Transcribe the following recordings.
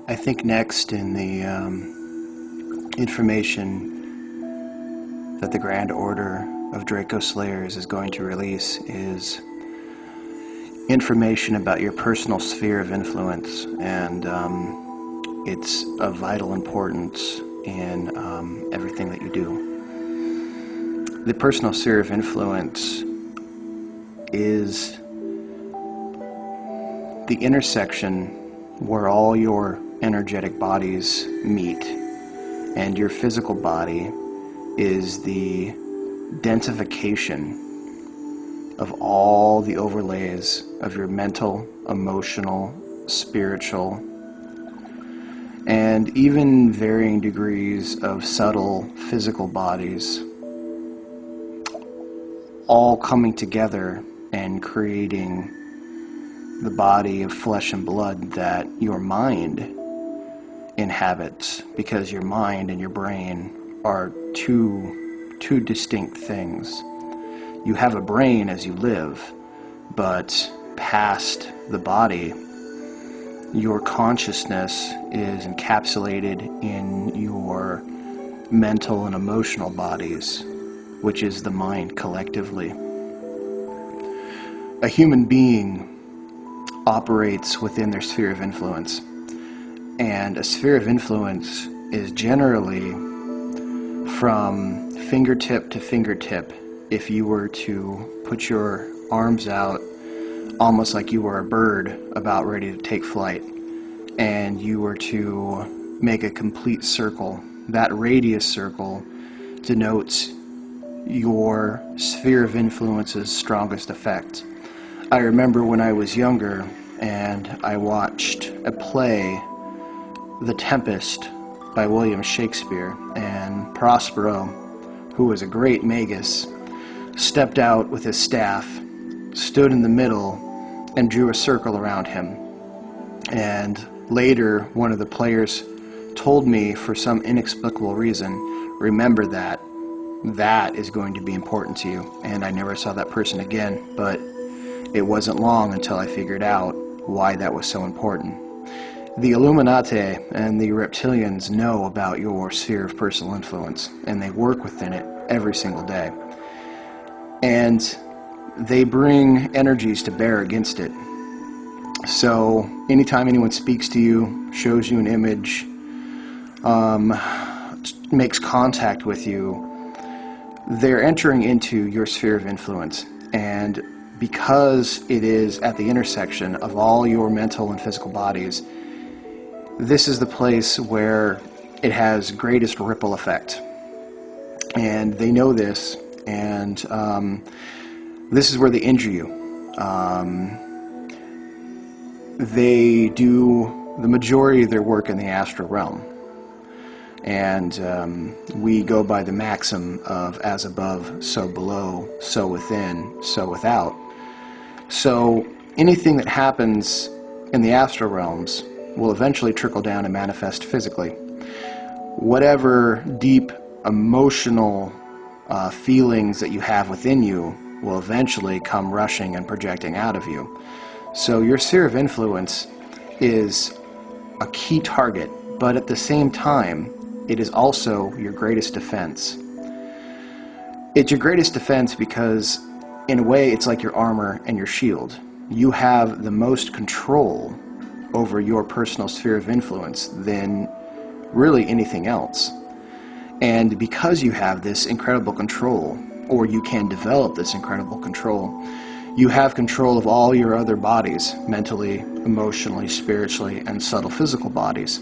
I think next in the information that the Grand Order of Draco Slayers is going to release is information about your personal sphere of influence, and it's of vital importance in everything that you do. The personal sphere of influence is the intersection where all your energetic bodies meet, and your physical body is the densification of all the overlays of your mental, emotional, spiritual, and even varying degrees of subtle physical bodies, all coming together and creating the body of flesh and blood that your mind inhabits, because your mind and your brain are two distinct things. You have a brain as you live, but past the body, your consciousness is encapsulated in your mental and emotional bodies, which is the mind collectively. A human being operates within their sphere of influence, and a sphere of influence is generally from fingertip to fingertip. If you were to put your arms out almost like you were a bird about ready to take flight, and you were to make a complete circle, that radius circle denotes your sphere of influence's strongest effect. I remember when I was younger and I watched a play, The Tempest by William Shakespeare, and Prospero, who was a great magus, stepped out with his staff, stood in the middle, and drew a circle around him. And later, one of the players told me, for some inexplicable reason, remember that. That is going to be important to you. And I never saw that person again, but it wasn't long until I figured out why that was so important. The Illuminati and the reptilians know about your sphere of personal influence, and they work within it every single day. And they bring energies to bear against it. So anytime anyone speaks to you, shows you an image, makes contact with you, they're entering into your sphere of influence. And because it is at the intersection of all your mental and physical bodies, this is the place where it has greatest ripple effect. And they know this, and this is where they injure you. They do the majority of their work in the astral realm. And we go by the maxim of as above, so below, so within, so without. So anything that happens in the astral realms will eventually trickle down and manifest physically. Whatever deep emotional feelings that you have within you will eventually come rushing and projecting out of you. So your sphere of influence is a key target, but at the same time, it is also your greatest defense. It's your greatest defense because, in a way, it's like your armor and your shield. You have the most control over your personal sphere of influence than really anything else. And because you have this incredible control, or you can develop this incredible control, you have control of all your other bodies, mentally, emotionally, spiritually, and subtle physical bodies.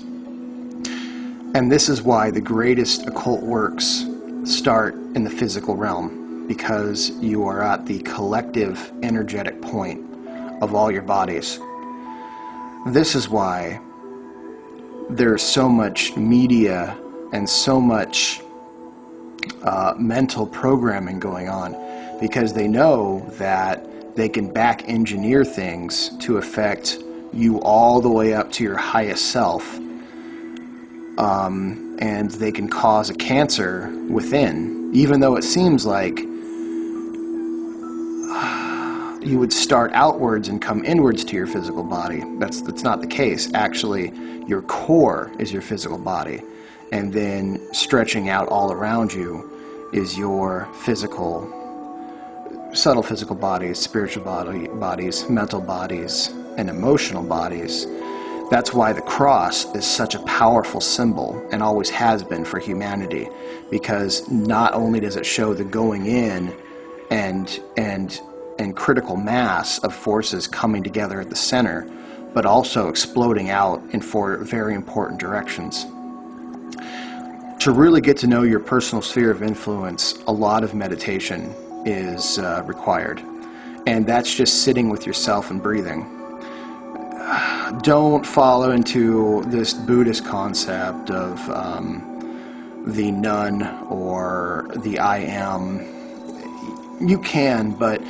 And this is why the greatest occult works start in the physical realm, because you are at the collective energetic point of all your bodies. This is why there's so much media and so much mental programming going on, because they know that they can back engineer things to affect you all the way up to your highest self, and they can cause a cancer within, even though it seems like you would start outwards and come inwards to your physical body. That's not the case. Actually, your core is your physical body, and then stretching out all around you is your subtle physical bodies, spiritual bodies, mental bodies, and emotional bodies. That's why the cross is such a powerful symbol, and always has been for humanity, because not only does it show the going in and critical mass of forces coming together at the center, but also exploding out in four very important directions. To really get to know your personal sphere of influence, a lot of meditation is required, and that's just sitting with yourself and breathing. Don't follow into this Buddhist concept of the nun or the I am. You can, but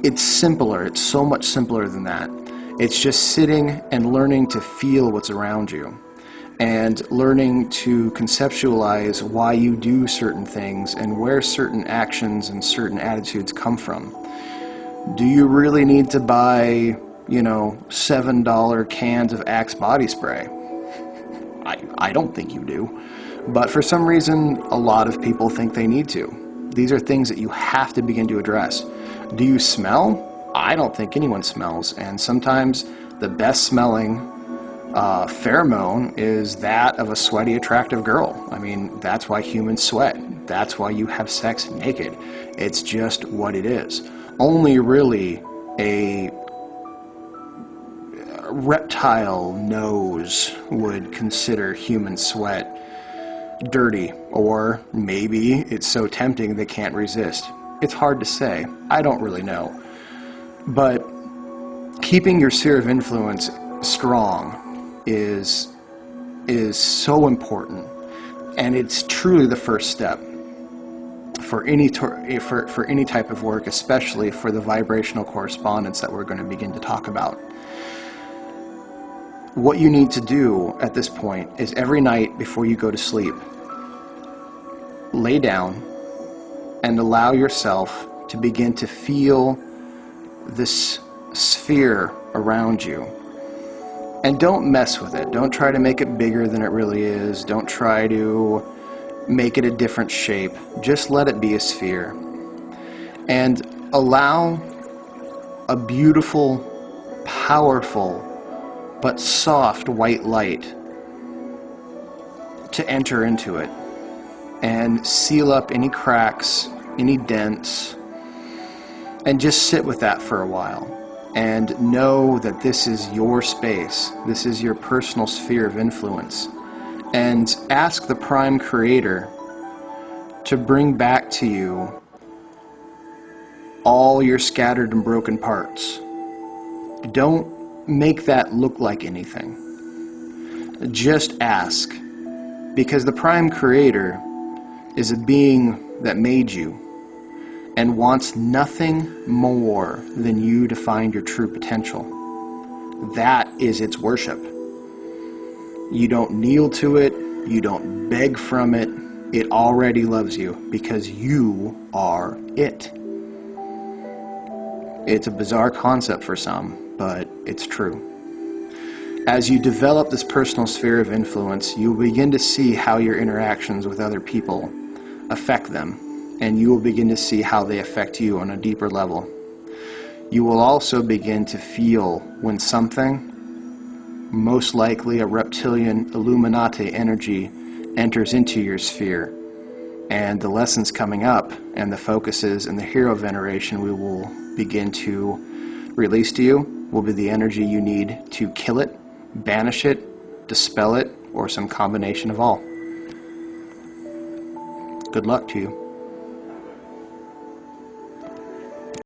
it's simpler. It's so much simpler than that. It's just sitting and learning to feel what's around you, and learning to conceptualize why you do certain things and where certain actions and certain attitudes come from. Do you really need to buy, $7 cans of Axe body spray? I don't think you do. But for some reason, a lot of people think they need to. These are things that you have to begin to address. Do you smell? I don't think anyone smells. And sometimes the best smelling pheromone is that of a sweaty, attractive girl. I mean, that's why humans sweat. That's why you have sex naked. It's just what it is. Only really a reptile nose would consider human sweat dirty, or maybe it's so tempting they can't resist. It's hard to say. I don't really know. But keeping your sphere of influence strong is so important, and it's truly the first step for any type of work, especially for the vibrational correspondence that we're going to begin to talk about. What you need to do at this point is every night before you go to sleep, lay down and allow yourself to begin to feel this sphere around you. And don't mess with it. Don't try to make it bigger than it really is. Don't try to make it a different shape. Just let it be a sphere. And allow a beautiful, powerful, but soft white light to enter into it and seal up any cracks, any dents, and just sit with that for a while. And know that this is your space. This is your personal sphere of influence. And ask the Prime Creator to bring back to you all your scattered and broken parts. Don't make that look like anything. Just ask. Because the Prime Creator is a being that made you and wants nothing more than you to find your true potential. That is its worship. You don't kneel to it, you don't beg from it, it already loves you because you are it. It's a bizarre concept for some, but it's true. As you develop this personal sphere of influence, you will begin to see how your interactions with other people affect them, and you will begin to see how they affect you on a deeper level. You will also begin to feel when something, most likely a reptilian Illuminati energy, enters into your sphere. And the lessons coming up and the focuses and the hero veneration we will begin to release to you will be the energy you need to kill it, banish it, dispel it, or some combination of all. Good luck to you.